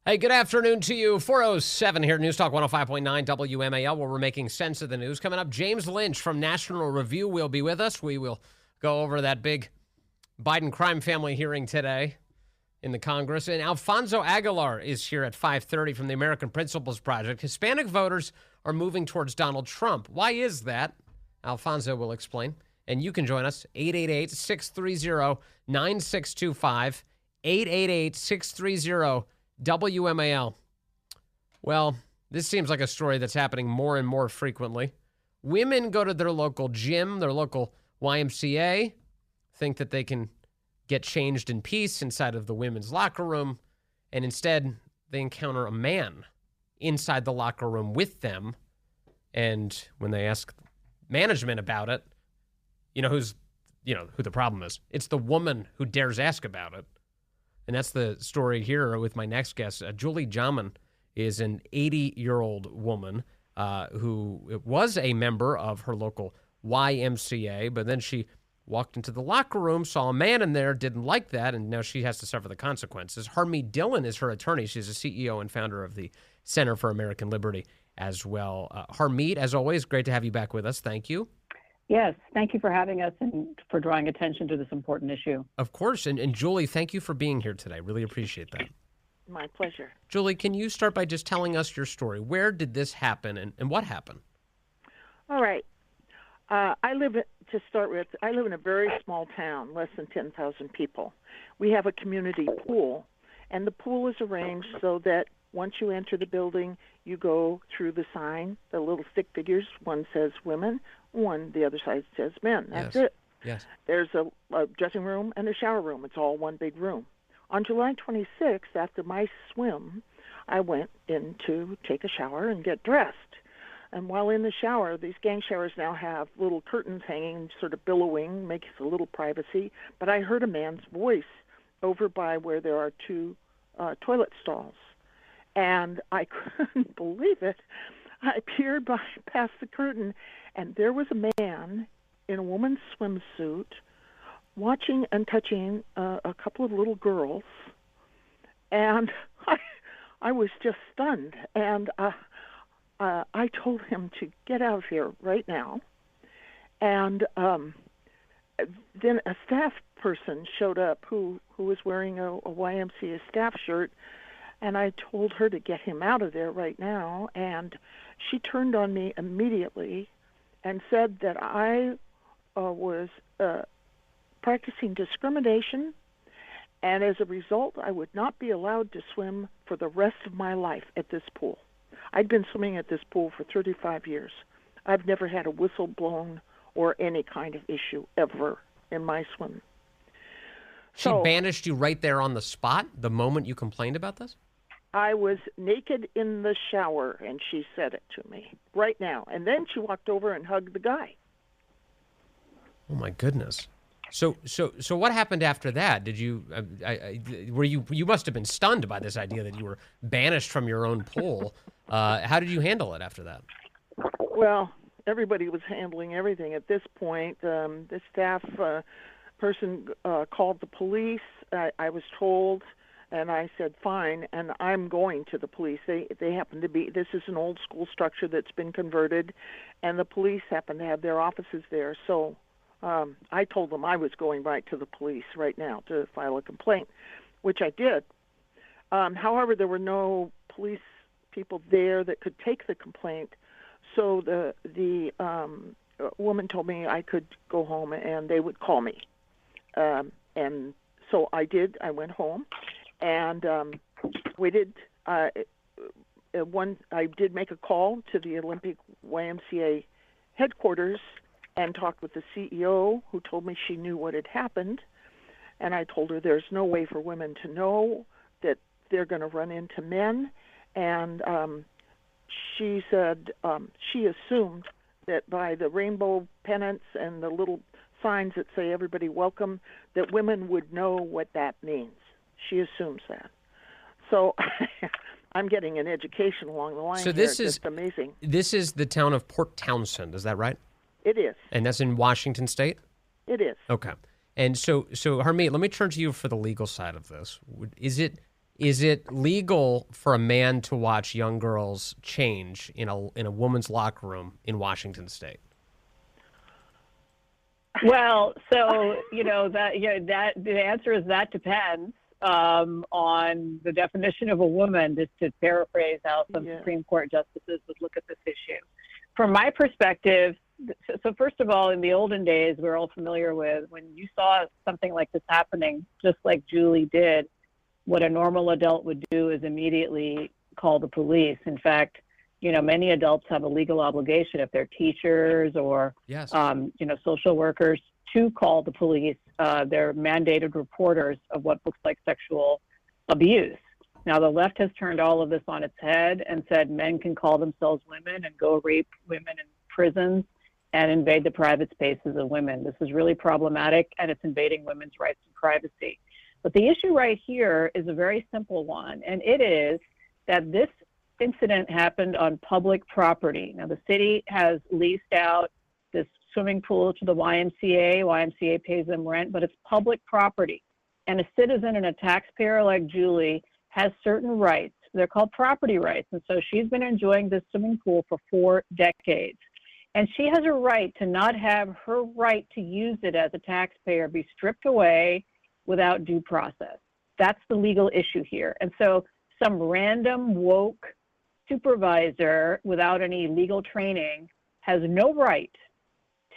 Hey, good afternoon to you. 407 here, News Talk 105.9 WMAL, where we're making sense of the news. Coming up, James Lynch from National Review will be with us. We will go over that big Biden crime family hearing today in the Congress. And Alfonso Aguilar is here at 5:30 from the American Principles Project. Hispanic voters are moving towards Donald Trump. Why is that? Alfonso will explain. And you can join us, 888-630-9625, 888-630-WMAL. Well, this seems like a story that's happening more and more frequently. Women go to their local gym, their local YMCA, think that they can get changed in peace inside of the women's locker room, and instead they encounter a man inside the locker room with them. And when they ask management about it, who the problem is? It's the woman who dares ask about it. And that's the story here with my next guest. Julie Jaman is an 80-year-old woman who was a member of her local YMCA, but then she walked into the locker room, saw a man in there, didn't like that, and now she has to suffer the consequences. Harmeet Dhillon is her attorney. She's a CEO and founder of the Center for American Liberty as well. Harmeet, as always, great to have you back with us. Thank you. Yes, thank you for having us and for drawing attention to this important issue. Of course. And Julie, thank you for being here today. Really appreciate that. My pleasure. Julie, can you start by just telling us your story? Where did this happen and what happened? All right. I live in a very small town, less than 10,000 people. We have a community pool, and the pool is arranged so that once you enter the building, you go through the sign, the little stick figures. One says women, the other side says men. That's it. Yes. There's a dressing room and a shower room. It's all one big room. On July 26th, after my swim, I went in to take a shower and get dressed. And while in the shower, these gang showers now have little curtains hanging, sort of billowing, makes a little privacy. But I heard a man's voice over by where there are two toilet stalls. And I couldn't believe it. I peered past the curtain, and there was a man in a woman's swimsuit watching and touching a couple of little girls. And I was just stunned. And I told him to get out of here right now. And then a staff person showed up who was wearing a YMCA staff shirt, and I told her to get him out of there right now. And she turned on me immediately and said that I was practicing discrimination, and as a result, I would not be allowed to swim for the rest of my life at this pool. I'd been swimming at this pool for 35 years. I've never had a whistle blown or any kind of issue ever in my swim. She banished you right there on the spot the moment you complained about this? I was naked in the shower, and she said it to me right now. And then she walked over and hugged the guy. Oh, my goodness. So what happened after that? Did you you must have been stunned by this idea that you were banished from your own pool. How did you handle it after that? Well, everybody was handling everything at this point. The staff person called the police. I was told, and I said fine, and I'm going to the police. They happen to be, this is an old school structure that's been converted, and the police happen to have their offices there. So I told them I was going right to the police right now to file a complaint, which I did. However, there were no police people there that could take the complaint, so the woman told me I could go home and they would call me. And so I did. I went home, and waited. I did make a call to the Olympic YMCA headquarters and talked with the CEO, who told me she knew what had happened. And I told her there's no way for women to know that they're going to run into men. And she said she assumed that by the rainbow pennants and the little signs that say everybody welcome, that women would know what that means. She assumes that. So I'm getting an education along the line. So this here. is It's amazing. This is the town of Port Townsend, is that right? It is. And that's in Washington State? It is. Okay. And so Harmeet, let me turn to you for the legal side of this. Is it Is it legal for a man to watch young girls change in a woman's locker room in Washington State? Well, so that the answer is that depends on the definition of a woman. Just to paraphrase how some Supreme Court justices would look at this issue. From my perspective, so first of all, in the olden days, we're all familiar with when you saw something like this happening, just like Julie did. What a normal adult would do is immediately call the police. In fact, many adults have a legal obligation if they're teachers or, Yes. Social workers to call the police. They're mandated reporters of what looks like sexual abuse. Now, the left has turned all of this on its head and said men can call themselves women and go rape women in prisons and invade the private spaces of women. This is really problematic, and it's invading women's rights to privacy. But the issue right here is a very simple one, and it is that this incident happened on public property. Now, the city has leased out this swimming pool to the YMCA. YMCA pays them rent, but it's public property. And a citizen and a taxpayer like Julie has certain rights. They're called property rights. And so she's been enjoying this swimming pool for 4 decades. And she has a right to not have her right to use it as a taxpayer be stripped away without due process. That's the legal issue here. And so some random woke supervisor without any legal training has no right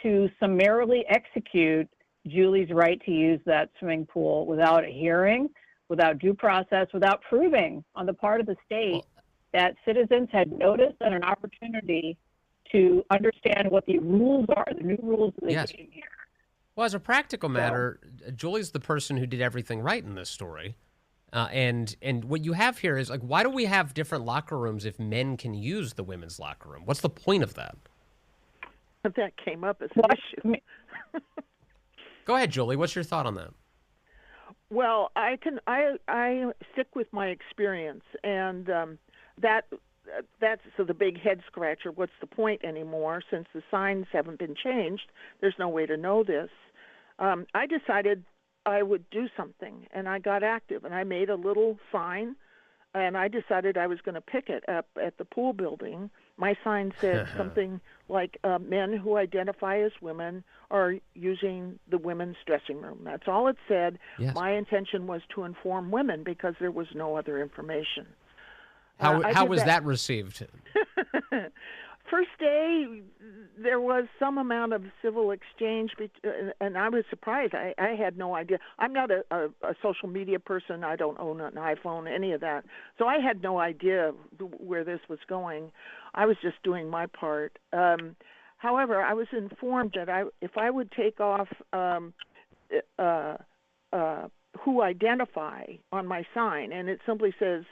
to summarily execute Julie's right to use that swimming pool without a hearing, without due process, without proving on the part of the state that citizens had noticed and an opportunity to understand what the rules are, the new rules that they came here. Well, as a practical matter, Julie's the person who did everything right in this story. And what you have here is, like, why do we have different locker rooms if men can use the women's locker room? What's the point of that? That came up as an issue. Go ahead, Julie. What's your thought on that? Well, I stick with my experience, and that's so the big head scratcher. What's the point anymore? Since the signs haven't been changed, there's no way to know this. I decided I would do something, and I got active, and I made a little sign, and I decided I was going to pick it up at the pool building. My sign said something like, men who identify as women are using the women's dressing room. That's all it said. Yes. My intention was to inform women because there was no other information. How was that received? First day, there was some amount of civil exchange, and I was surprised. I had no idea. I'm not a social media person. I don't own an iPhone, any of that. So I had no idea where this was going. I was just doing my part. However, I was informed that if I would take off who identify on my sign, and it simply says,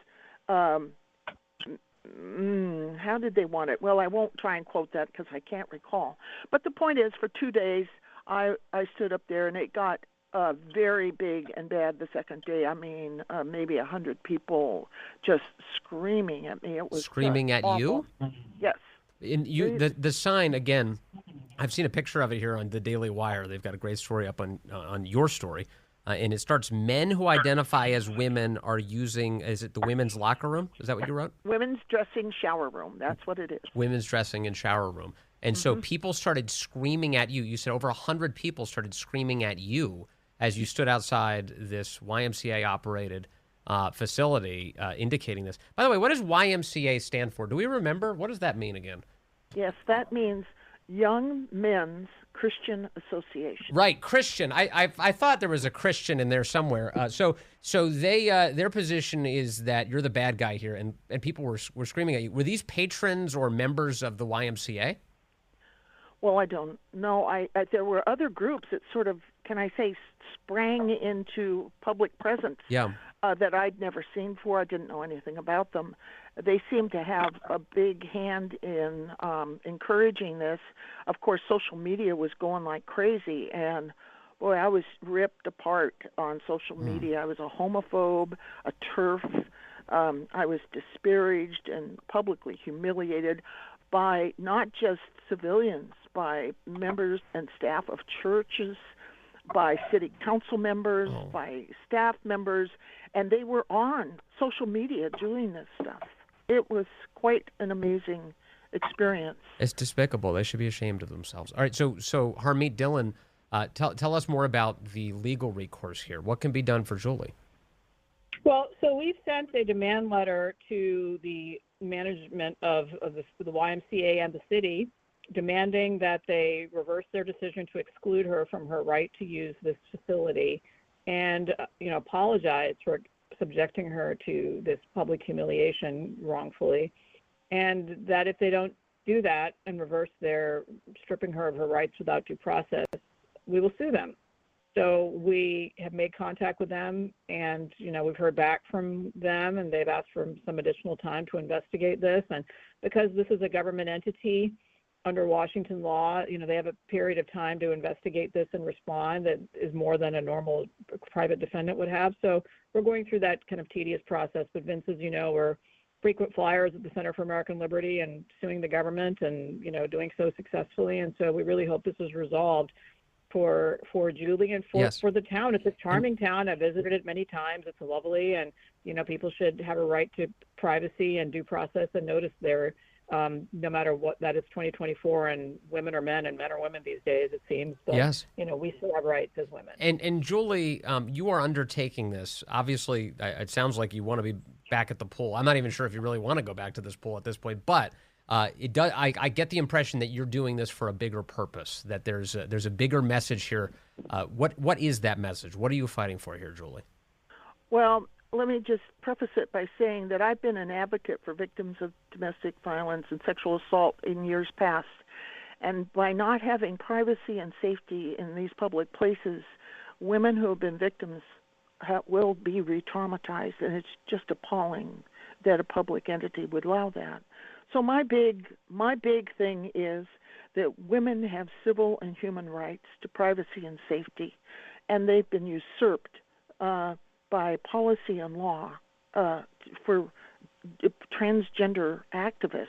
how did they want it? Well, I won't try and quote that because I can't recall. But the point is, for 2 days, I stood up there, and it got very big and bad the second day. I mean, maybe 100 people just screaming at me. It was screaming at awful. you? Yes. The sign, again, I've seen a picture of it here on the Daily Wire. They've got a great story up on your story. And it starts, men who identify as women are using, is it the women's locker room? Is that what you wrote? Women's dressing shower room. That's what it is. Women's dressing and shower room. And so people started screaming at you. You said over 100 people started screaming at you as you stood outside this YMCA-operated facility indicating this. By the way, what does YMCA stand for? Do we remember? What does that mean again? Yes, that means Young Men's Christian Association. Right, Christian. I thought there was a Christian in there somewhere. So they their position is that you're the bad guy here, and people were screaming at you. Were these patrons or members of the YMCA? Well, I don't know. There were other groups that sort of, can I say, sprang into public presence. Yeah. That I'd never seen before. I didn't know anything about them. They seem to have a big hand in encouraging this. Of course, social media was going like crazy, and boy, I was ripped apart on social media. I was a homophobe, a TERF. I was disparaged and publicly humiliated by not just civilians, by members and staff of churches, by city council members, by staff members, and they were on social media doing this stuff. It was quite an amazing experience. It's despicable. They should be ashamed of themselves. All right, so Harmeet Dhillon, tell us more about the legal recourse here. What can be done for Julie? Well, so we've sent a demand letter to the management of the YMCA and the city, demanding that they reverse their decision to exclude her from her right to use this facility, and apologize for subjecting her to this public humiliation wrongfully, and that if they don't do that and reverse their stripping her of her rights without due process, we will sue them. So we have made contact with them, and we've heard back from them, and they've asked for some additional time to investigate this. And because this is a government entity under Washington law, they have a period of time to investigate this and respond that is more than a normal private defendant would have. So we're going through that kind of tedious process. But Vince, as you know, we're frequent flyers at the Center for American Liberty and suing the government, and doing so successfully. And so we really hope this is resolved for Julie and for the town. It's a charming town. I've visited it many times. It's lovely, and people should have a right to privacy and due process and notice there. No matter what, that is 2024, and women are men and men are women these days, it seems. But, yes. We still have rights as women. And Julie, you are undertaking this. Obviously, it sounds like you want to be back at the pool. I'm not even sure if you really want to go back to this pool at this point, but it does. I get the impression that you're doing this for a bigger purpose, that there's a bigger message here. What is that message? What are you fighting for here, Julie? Well, let me just preface it by saying that I've been an advocate for victims of domestic violence and sexual assault in years past. And by not having privacy and safety in these public places, women who have been victims will be re-traumatized, and it's just appalling that a public entity would allow that. So my big thing is that women have civil and human rights to privacy and safety, and they've been usurped by policy and law for transgender activists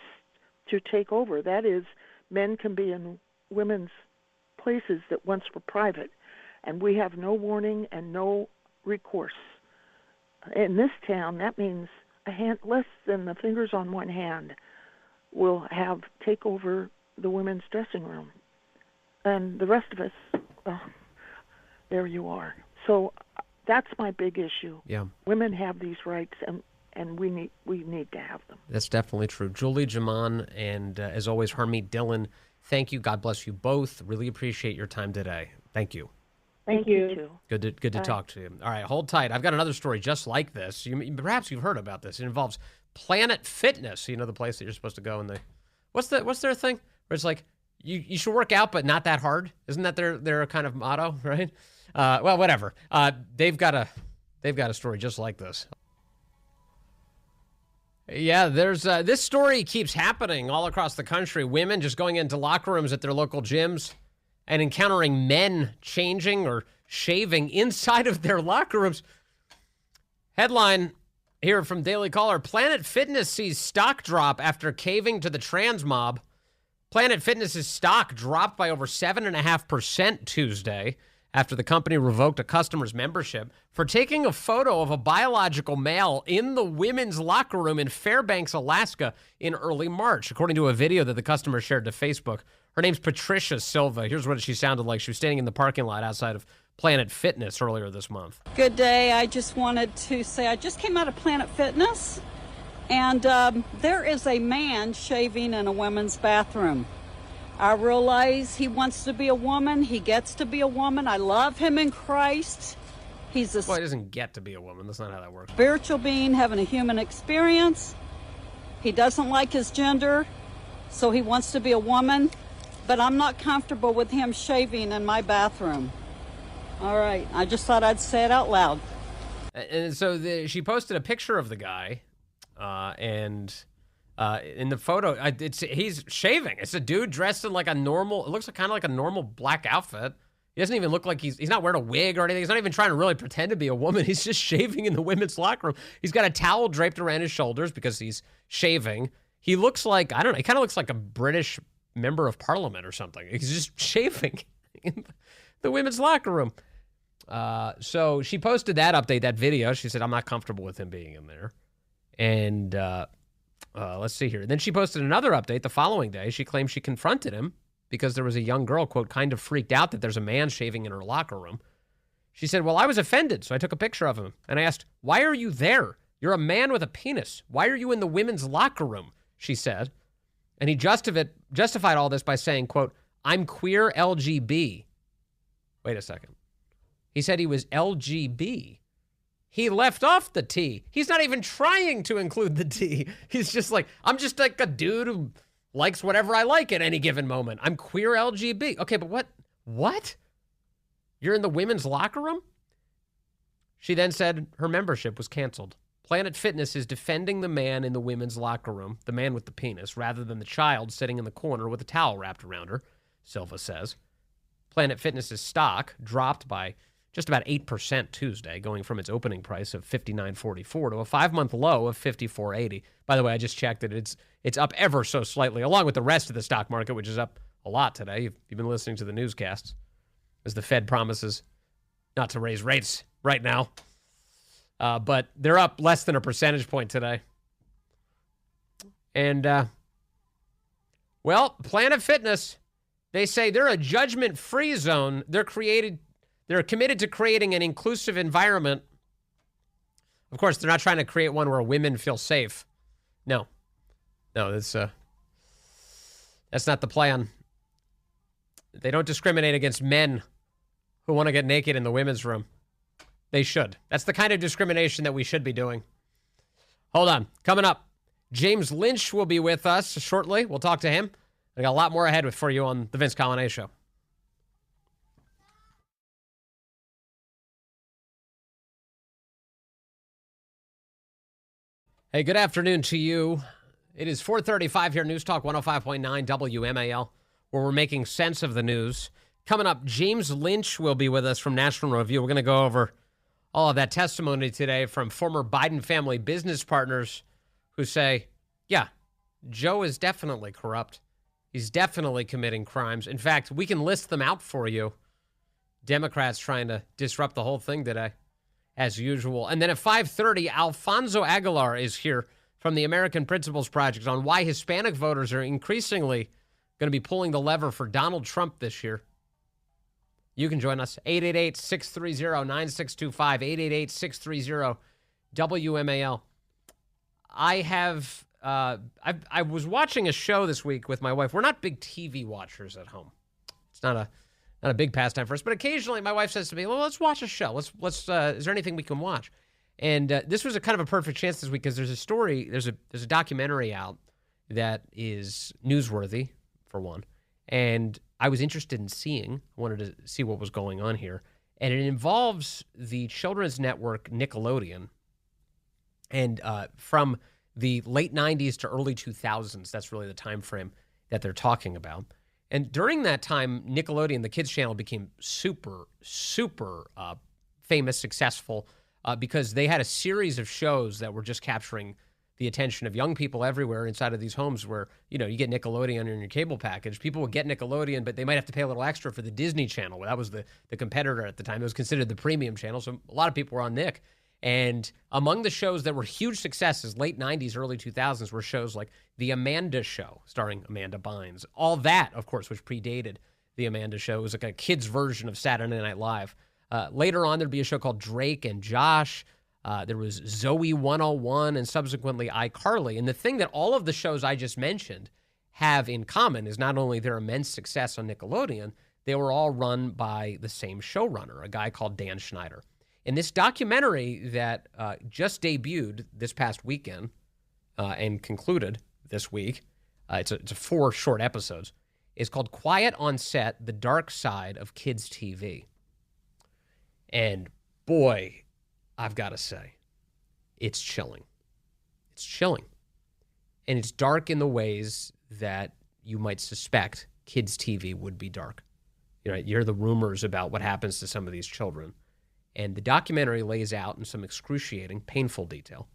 to take over. That is, men can be in women's places that once were private, and we have no warning and no recourse. In this town, that means less than the fingers on one hand will take over the women's dressing room, and the rest of us, there you are. So that's my big issue. Yeah, women have these rights, and we need to have them. That's definitely true. Julie Jaman and as always, Harmeet Dhillon, thank you. God bless you both. Really appreciate your time today. Thank you. Thank you. Good to talk to you. All right, hold tight. I've got another story just like this. Perhaps you've heard about this. It involves Planet Fitness. The place that you're supposed to go, and what's their thing? Where it's like you should work out, but not that hard. Isn't that their kind of motto, right? Well, whatever. They've got a story just like this. Yeah, there's this story keeps happening all across the country. Women just going into locker rooms at their local gyms and encountering men changing or shaving inside of their locker rooms. Headline here from Daily Caller: Planet Fitness sees stock drop after caving to the trans mob. Planet Fitness's stock dropped by over 7.5% Tuesday after the company revoked a customer's membership for taking a photo of a biological male in the women's locker room in Fairbanks, Alaska in early March, according to a video that the customer shared to Facebook. Her name's Patricia Silva. Here's what she sounded like. She was standing in the parking lot outside of Planet Fitness earlier this month. Good day. I just wanted to say I just came out of Planet Fitness, and there is a man shaving in a women's bathroom. I realize he wants to be a woman. He gets to be a woman. I love him in Christ. He's a Well, he doesn't get to be a woman. That's not how that works. spiritual being having a human experience. He doesn't like his gender, so he wants to be a woman. But I'm not comfortable with him shaving in my bathroom. All right. I just thought I'd say it out loud. And so she posted a picture of the guy, and in the photo, he's shaving. It's a dude dressed in like a normal, it looks kind of like a normal black outfit. He doesn't even look like he's not wearing a wig or anything. He's not even trying to really pretend to be a woman. He's just shaving in the women's locker room. He's got a towel draped around his shoulders because he's shaving. He looks like, I don't know, he kind of looks like a British member of parliament or something. He's just shaving in the women's locker room. So she posted that update, that video. She said, I'm not comfortable with him being in there. And let's see here. Then she posted another update the following day. She claimed she confronted him because there was a young girl, quote, kind of freaked out that there's a man shaving in her locker room. She said, well, I was offended, so I took a picture of him. And I asked, why are you there? You're a man with a penis. Why are you in the women's locker room? She said. And he justified all this by saying, quote, I'm queer LGB. Wait a second. He said he was LGB. He left off the T. He's not even trying to include the T. He's just like, I'm just like a dude who likes whatever I like at any given moment. I'm queer LGB. Okay, but what? You're in the women's locker room? She then said her membership was canceled. Planet Fitness is defending the man in the women's locker room, the man with the penis, rather than the child sitting in the corner with a towel wrapped around her, Silva says. Planet Fitness's stock dropped by just about 8% Tuesday, going from its opening price of $59.44 to a 5-month low of $54.80. By the way, I just checked it. It's up ever so slightly, along with the rest of the stock market, which is up a lot today. You've been listening to the newscasts as the Fed promises not to raise rates right now. But they're up less than a percentage point today. And, well, Planet Fitness, they say they're a judgment-free zone. They're committed to creating an inclusive environment. Of course, they're not trying to create one where women feel safe. No, that's not the plan. They don't discriminate against men who want to get naked in the women's room. They should. That's the kind of discrimination that we should be doing. Hold on. Coming up, James Lynch will be with us shortly. We'll talk to him. I got a lot more ahead for you on the Vince Coglianese Show. Hey, good afternoon to you. It is 4:35 here, News Talk 105.9 WMAL, where we're making sense of the news. Coming up, James Lynch will be with us from National Review. We're going to go over all of that testimony today from former Biden family business partners who say, yeah, Joe is definitely corrupt. He's definitely committing crimes. In fact, we can list them out for you. Democrats trying to disrupt the whole thing today, as usual. And then at 5:30, Alfonso Aguilar is here from the American Principles Project on why Hispanic voters are increasingly going to be pulling the lever for Donald Trump this year. You can join us, 888-630-9625, 888-630-WMAL. I was watching a show this week with my wife. We're not big TV watchers at home. It's not a big pastime for us, but occasionally my wife says to me, well, let's watch a show. Is there anything we can watch? And this was a kind of a perfect chance this week because there's a documentary out that is newsworthy, for one. And I was interested in wanted to see what was going on here. And it involves the children's network Nickelodeon. And from the late 90s to early 2000s, that's really the time frame that they're talking about. And during that time, Nickelodeon, the kids channel, became super, super famous, successful, because they had a series of shows that were just capturing the attention of young people everywhere inside of these homes where, you get Nickelodeon in your cable package. People would get Nickelodeon, but they might have to pay a little extra for the Disney Channel. That was the competitor at the time. It was considered the premium channel, so a lot of people were on Nick. And among the shows that were huge successes, late 90s, early 2000s, were shows like The Amanda Show, starring Amanda Bynes. All that, of course, which predated The Amanda Show. It was like a kid's version of Saturday Night Live. Later on, there'd be a show called Drake and Josh. There was Zoe 101 and subsequently iCarly. And the thing that all of the shows I just mentioned have in common is not only their immense success on Nickelodeon, they were all run by the same showrunner, a guy called Dan Schneider. And this documentary that just debuted this past weekend and concluded this week, it's 4 short episodes, is called Quiet on Set, The Dark Side of Kids TV. And boy, I've got to say, it's chilling. It's chilling. And it's dark in the ways that you might suspect kids' TV would be dark. You hear the rumors about what happens to some of these children. And the documentary lays out in some excruciating, painful detail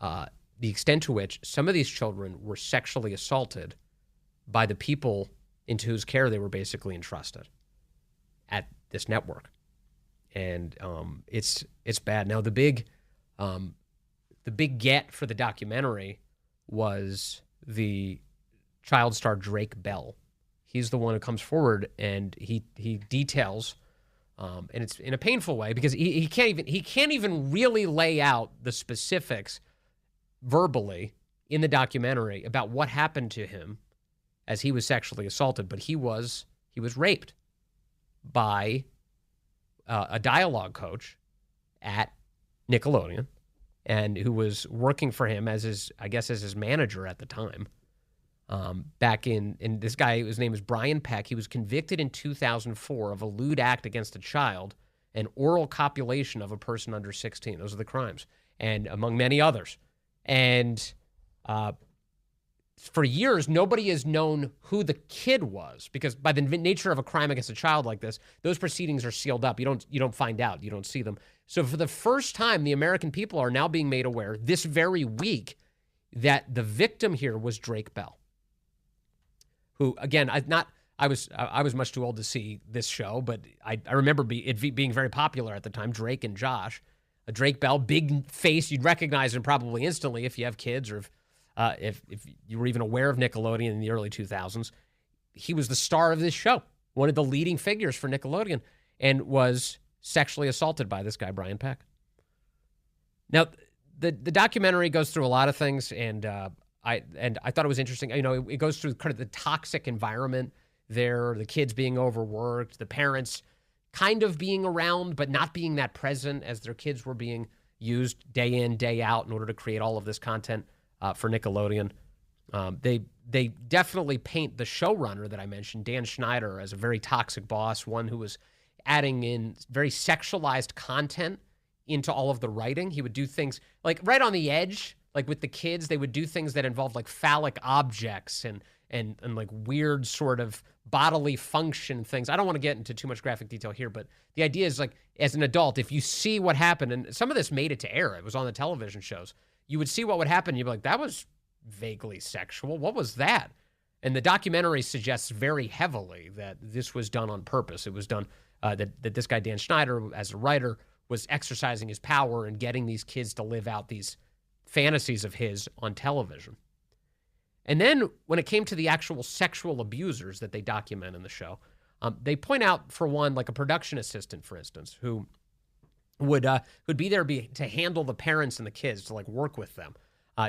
the extent to which some of these children were sexually assaulted by the people into whose care they were basically entrusted at this network. and it's bad. Now the big get for the documentary was the child star Drake Bell. He's the one who comes forward and he details, and it's in a painful way because he can't even really lay out the specifics verbally in the documentary about what happened to him as he was sexually assaulted. But he was raped by a dialogue coach at Nickelodeon, and who was working for him as his manager at the time. Back in this guy, his name is Brian Peck. He was convicted in 2004 of a lewd act against a child and oral copulation of a person under 16. Those are the crimes, and among many others. And for years, nobody has known who the kid was, because by the nature of a crime against a child like this, those proceedings are sealed up. You don't find out. You don't see them. So for the first time, the American people are now being made aware this very week that the victim here was Drake Bell, who, again, I was much too old to see this show, but I remember it being very popular at the time. Drake and Josh, Drake Bell, big face, you'd recognize him probably instantly if you have kids, or if you were even aware of Nickelodeon in the early 2000s. He was the star of this show, one of the leading figures for Nickelodeon, and was sexually assaulted by this guy, Brian Peck. Now, the documentary goes through a lot of things, and I thought it was interesting. You know, it goes through kind of the toxic environment there, the kids being overworked, the parents kind of being around but not being that present as their kids were being used day in, day out in order to create all of this content for Nickelodeon. They definitely paint the showrunner that I mentioned, Dan Schneider, as a very toxic boss, one who was adding in very sexualized content into all of the writing. He would do things like right on the edge, like with the kids, they would do things that involved like phallic objects and like weird sort of bodily function things. I don't want to get into too much graphic detail here, but the idea is, like, as an adult, if you see what happened, and some of this made it to air, it was on the television shows, you would see what would happen. You'd be like, that was vaguely sexual. What was that? And the documentary suggests very heavily that this was done on purpose. It was done that this guy, Dan Schneider, as a writer, was exercising his power and getting these kids to live out these fantasies of his on television. And then when it came to the actual sexual abusers that they document in the show, they point out, for one, like a production assistant, for instance, who would be there to handle the parents and the kids, to like work with them,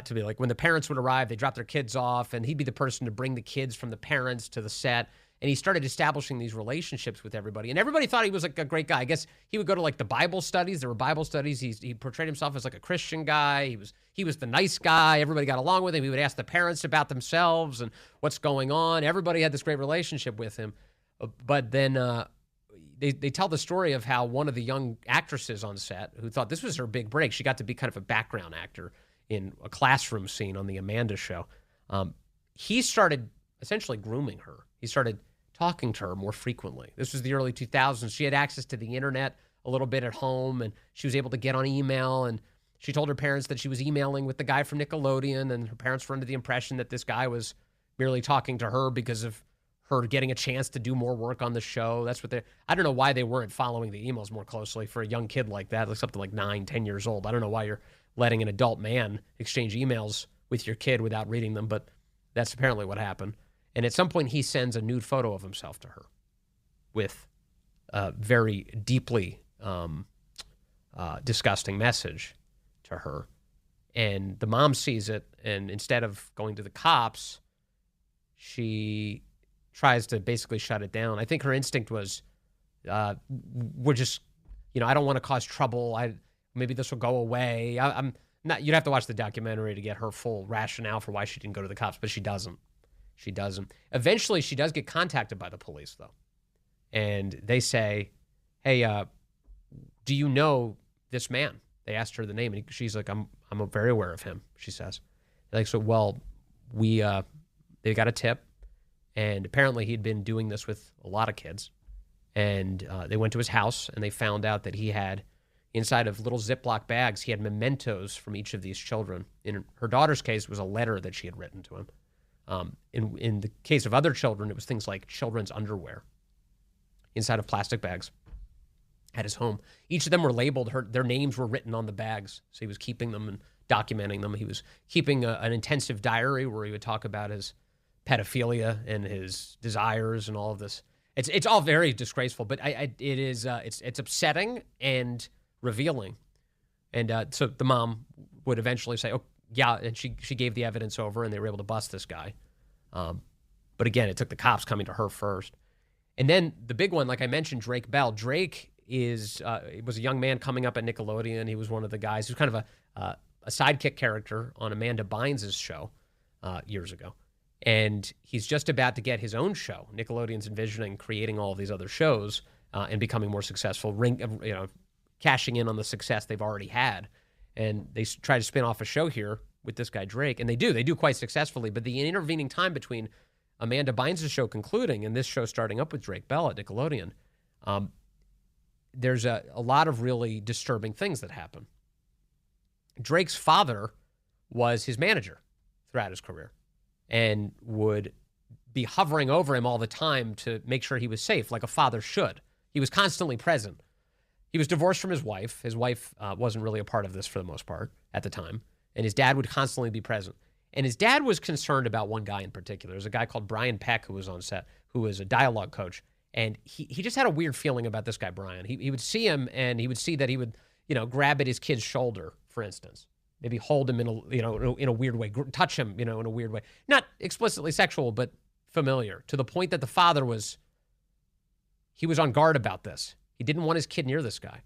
to be like, when the parents would arrive, they drop their kids off, and he'd be the person to bring the kids from the parents to the set. And he started establishing these relationships with everybody. And everybody thought he was like a great guy. I guess he would go to like the Bible studies. There were Bible studies. He portrayed himself as like a Christian guy. He was the nice guy. Everybody got along with him. He would ask the parents about themselves and what's going on. Everybody had this great relationship with him. But then they tell the story of how one of the young actresses on set, who thought this was her big break, she got to be kind of a background actor in a classroom scene on the Amanda Show. He started essentially grooming her. He started talking to her more frequently. This was the early 2000s. She had access to the internet a little bit at home, and she was able to get on email, and she told her parents that she was emailing with the guy from Nickelodeon, and her parents were under the impression that this guy was merely talking to her because of her getting a chance to do more work on the show. That's what I don't know why they weren't following the emails more closely for a young kid like that, like something like 9, 10 years old. I don't know why you're letting an adult man exchange emails with your kid without reading them, but that's apparently what happened. And at some point, he sends a nude photo of himself to her with a very deeply disgusting message to her. And the mom sees it, and instead of going to the cops, she tries to basically shut it down. I think her instinct was, we're just, I don't want to cause trouble. Maybe this will go away. I'm not. You'd have to watch the documentary to get her full rationale for why she didn't go to the cops, but she doesn't. She doesn't. Eventually, she does get contacted by the police, though. And they say, hey, do you know this man? They asked her the name, and she's like, I'm very aware of him, she says. They're like, so, well, they got a tip, and apparently he'd been doing this with a lot of kids. And they went to his house, and they found out that he had, inside of little Ziploc bags, he had mementos from each of these children. In her daughter's case, it was a letter that she had written to him. In the case of other children, it was things like children's underwear inside of plastic bags. at his home. Each of them were labeled. Their names were written on the bags. So he was keeping them and documenting them. He was keeping an intensive diary where he would talk about his pedophilia and his desires and all of this. It's all very disgraceful, but it's upsetting and revealing. And so the mom would eventually say, "Oh, yeah," and she gave the evidence over, and they were able to bust this guy. But again, it took the cops coming to her first. And then the big one, like I mentioned, Drake Bell. Drake was a young man coming up at Nickelodeon. He was one of the guys who's kind of a sidekick character on Amanda Bynes' show years ago. And he's just about to get his own show. Nickelodeon's envisioning creating all of these other shows and becoming more successful, cashing in on the success they've already had. And they try to spin off a show here with this guy Drake, and they do quite successfully. But the intervening time between Amanda Bynes' show concluding and this show starting up with Drake Bell at Nickelodeon, there's a lot of really disturbing things that happen. Drake's father was his manager throughout his career and would be hovering over him all the time to make sure he was safe, like a father should. He was constantly present. He was divorced from his wife. His wife wasn't really a part of this for the most part at the time. And his dad would constantly be present. And his dad was concerned about one guy in particular. There's a guy called Brian Peck who was on set, who was a dialogue coach. And he just had a weird feeling about this guy, Brian. He would see him and he would see that he would, grab at his kid's shoulder, for instance. Maybe hold him in a weird way, touch him, in a weird way. Not explicitly sexual, but familiar, to the point that the father was on guard about this. He didn't want his kid near this guy.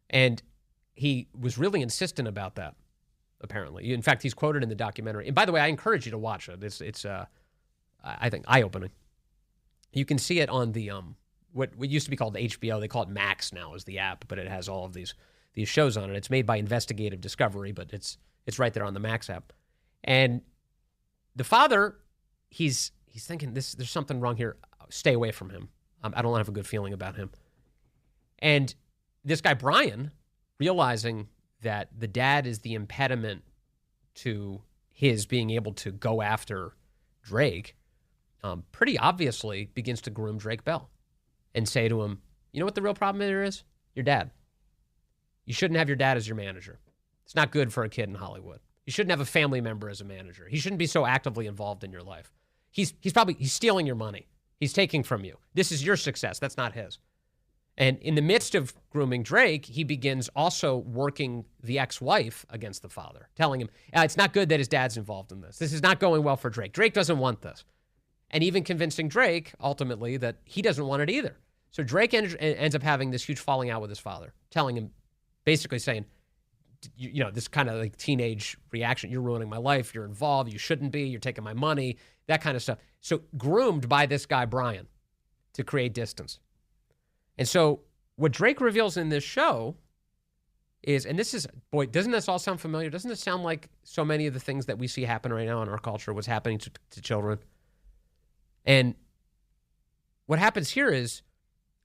And he was really insistent about that, apparently. In fact, he's quoted in the documentary. And by the way, I encourage you to watch it. It's I think, eye-opening. You can see it on the what used to be called HBO. They call it Max now as the app, but it has all of these shows on it. It's made by Investigative Discovery, but it's right there on the Max app. And the father, he's thinking, there's something wrong here. Stay away from him. I don't have a good feeling about him. And this guy, Brian, realizing that the dad is the impediment to his being able to go after Drake, pretty obviously begins to groom Drake Bell and say to him, you know what the real problem here is? Your dad. You shouldn't have your dad as your manager. It's not good for a kid in Hollywood. You shouldn't have a family member as a manager. He shouldn't be so actively involved in your life. He's stealing your money. He's taking from you. This is your success. That's not his. And in the midst of grooming Drake, he begins also working the ex-wife against the father, telling him, it's not good that his dad's involved in this. This is not going well for Drake. Drake doesn't want this. And even convincing Drake, ultimately, that he doesn't want it either. So Drake ends up having this huge falling out with his father, telling him, basically saying, this kind of like teenage reaction, you're ruining my life, you're involved, you shouldn't be, you're taking my money, that kind of stuff. So groomed by this guy, Brian, to create distance. And so what Drake reveals in this show is, and this is, boy, doesn't this all sound familiar? Doesn't it sound like so many of the things that we see happen right now in our culture, what's happening to children? And what happens here is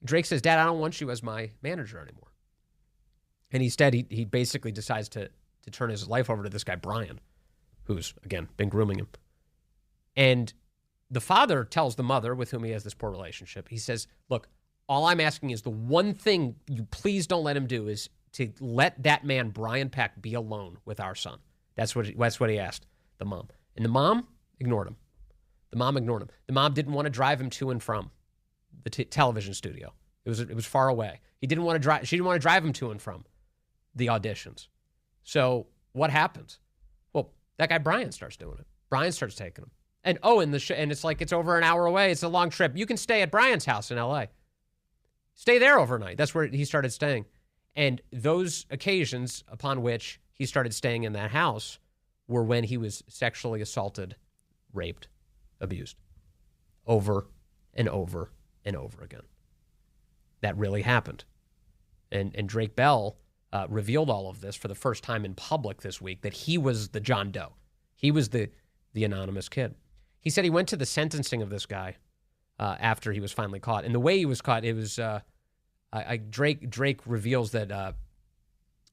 Drake says, Dad, I don't want you as my manager anymore. And instead, he basically decides to turn his life over to this guy, Brian, who's, again, been grooming him. And the father tells the mother, with whom he has this poor relationship, he says, look, all I'm asking is the one thing you please don't let him do is to let that man, Brian Peck, be alone with our son. That's what he asked the mom. And the mom ignored him. The mom didn't want to drive him to and from the television studio. It was far away. She didn't want to drive him to and from the auditions. So what happens? Well, that guy Brian starts doing it. Brian starts taking him. And and it's like it's over an hour away. It's a long trip. You can stay at Brian's house in L.A. Stay there overnight. That's where he started staying. And those occasions upon which he started staying in that house were when he was sexually assaulted, raped, abused, over and over and over again. That really happened. And Drake Bell revealed all of this for the first time in public this week, that he was the John Doe. He was the anonymous kid. He said he went to the sentencing of this guy after he was finally caught. And the way he was caught, it was Drake reveals that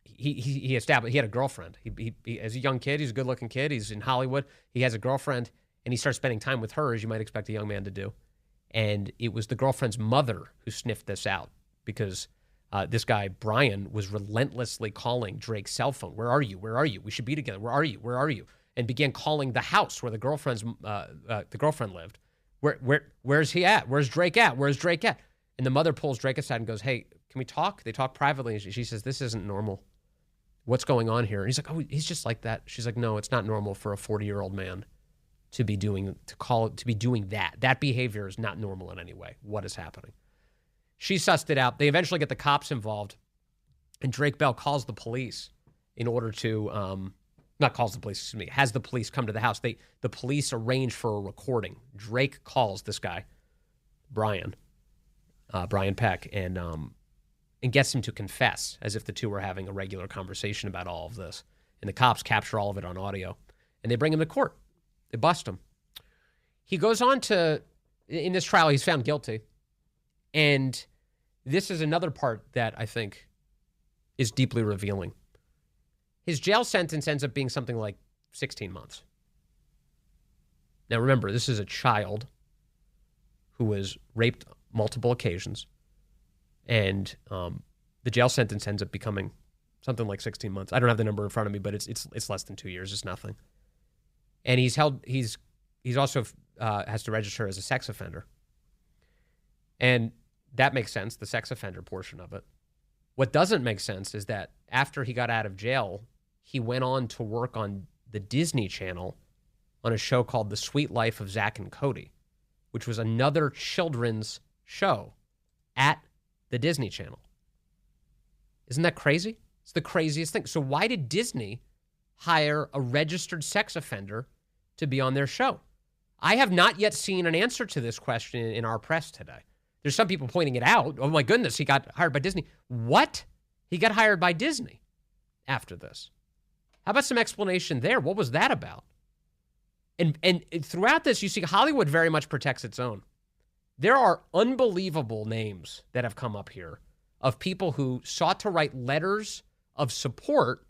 he established he had a girlfriend. He as a young kid, he's a good-looking kid. He's in Hollywood. He has a girlfriend, and he starts spending time with her, as you might expect a young man to do. And it was the girlfriend's mother who sniffed this out, because This guy, Brian, was relentlessly calling Drake's cell phone. Where are you? Where are you? We should be together. Where are you? Where are you? And began calling the house where the girlfriend lived. Where's he at? Where's Drake at? Where's Drake at? And the mother pulls Drake aside and goes, hey, can we talk? They talk privately. And she says, this isn't normal. What's going on here? And he's like, oh, he's just like that. She's like, no, it's not normal for a 40-year-old man to be doing that. That behavior is not normal in any way. What is happening? She sussed it out. They eventually get the cops involved, and Drake Bell calls the police in order to, has the police come to the house. The police arrange for a recording. Drake calls this guy, Brian Peck, and gets him to confess as if the two were having a regular conversation about all of this. And the cops capture all of it on audio, and they bring him to court. They bust him. He goes on to, in this trial, he's found guilty. And this is another part that I think is deeply revealing. His jail sentence ends up being something like 16 months. Now, remember, this is a child who was raped multiple occasions. And the jail sentence ends up becoming something like 16 months. I don't have the number in front of me, but it's less than 2 years. It's nothing. And he's also has to register as a sex offender. And that makes sense, the sex offender portion of it. What doesn't make sense is that after he got out of jail, he went on to work on the Disney Channel on a show called The Sweet Life of Zack and Cody, which was another children's show at the Disney Channel. Isn't that crazy? It's the craziest thing. So why did Disney hire a registered sex offender to be on their show? I have not yet seen an answer to this question in our press today. There's some people pointing it out. Oh my goodness, he got hired by Disney. What? He got hired by Disney after this. How about some explanation there? What was that about? And throughout this, you see Hollywood very much protects its own. There are unbelievable names that have come up here of people who sought to write letters of support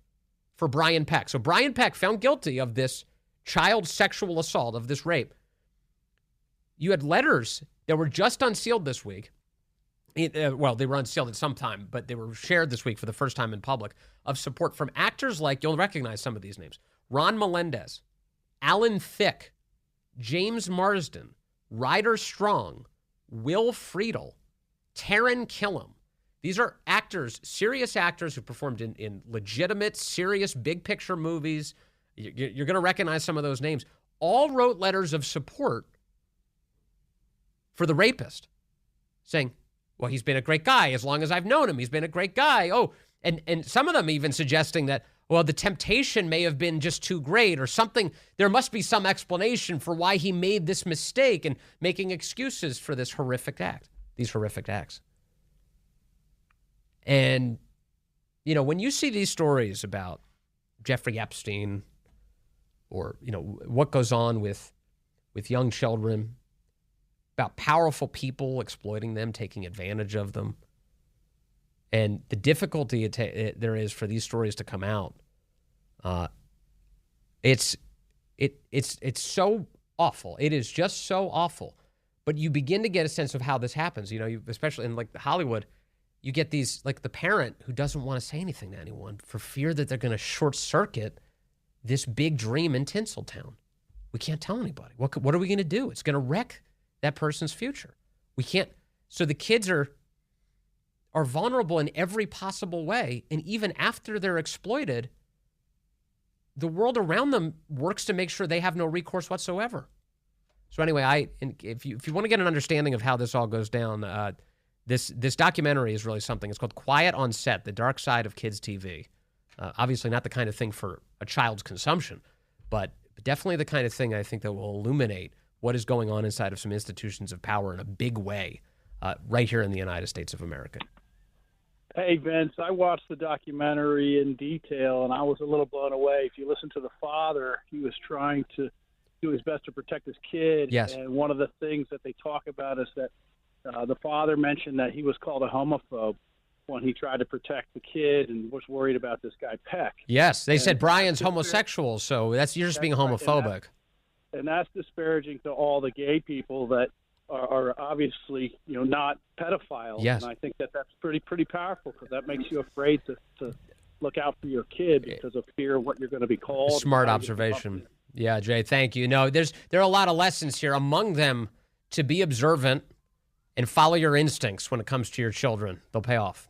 for Brian Peck. So Brian Peck found guilty of this child sexual assault, of this rape. You had letters that were just unsealed this week. Well, they were unsealed at some time, but they were shared this week for the first time in public, of support from actors like, you'll recognize some of these names, Ron Melendez, Alan Thicke, James Marsden, Ryder Strong, Will Friedle, Taran Killam. These are actors, serious actors who performed in legitimate, serious, big picture movies. You're going to recognize some of those names. All wrote letters of support for the rapist, saying, well, he's been a great guy as long as I've known him. He's been a great guy. Oh, and some of them even suggesting that, well, the temptation may have been just too great or something. There must be some explanation for why he made this mistake, and making excuses for this horrific act, these horrific acts. And, you know, when you see these stories about Jeffrey Epstein, or, you know, what goes on with young children, about powerful people exploiting them, taking advantage of them, and the difficulty there is for these stories to come out, it's so awful. It is just so awful. But you begin to get a sense of how this happens. You know, especially in like Hollywood, you get these, like the parent who doesn't want to say anything to anyone for fear that they're going to short circuit this big dream in Tinseltown. We can't tell anybody. What are we going to do? It's going to wreck that person's future. We can't. So the kids are vulnerable in every possible way. And even after they're exploited, the world around them works to make sure they have no recourse whatsoever. So anyway, if you want to get an understanding of how this all goes down, this documentary is really something. It's called Quiet on Set, The Dark Side of Kids TV. Obviously not the kind of thing for a child's consumption, but definitely the kind of thing I think that will illuminate what is going on inside of some institutions of power in a big way right here in the United States of America. Hey, Vince, I watched the documentary in detail, and I was a little blown away. If you listen to the father, he was trying to do his best to protect his kid. Yes. And one of the things that they talk about is that the father mentioned that he was called a homophobe when he tried to protect the kid and was worried about this guy Peck. Yes, they said Brian's homosexual, so you're just being homophobic. And that's disparaging to all the gay people that are obviously, not pedophiles. Yes. And I think that's pretty powerful, because that makes you afraid to look out for your kid because of fear of what you're going to be called. Smart observation. Yeah, Jay, thank you. No, there are a lot of lessons here. Among them, to be observant and follow your instincts when it comes to your children. They'll pay off.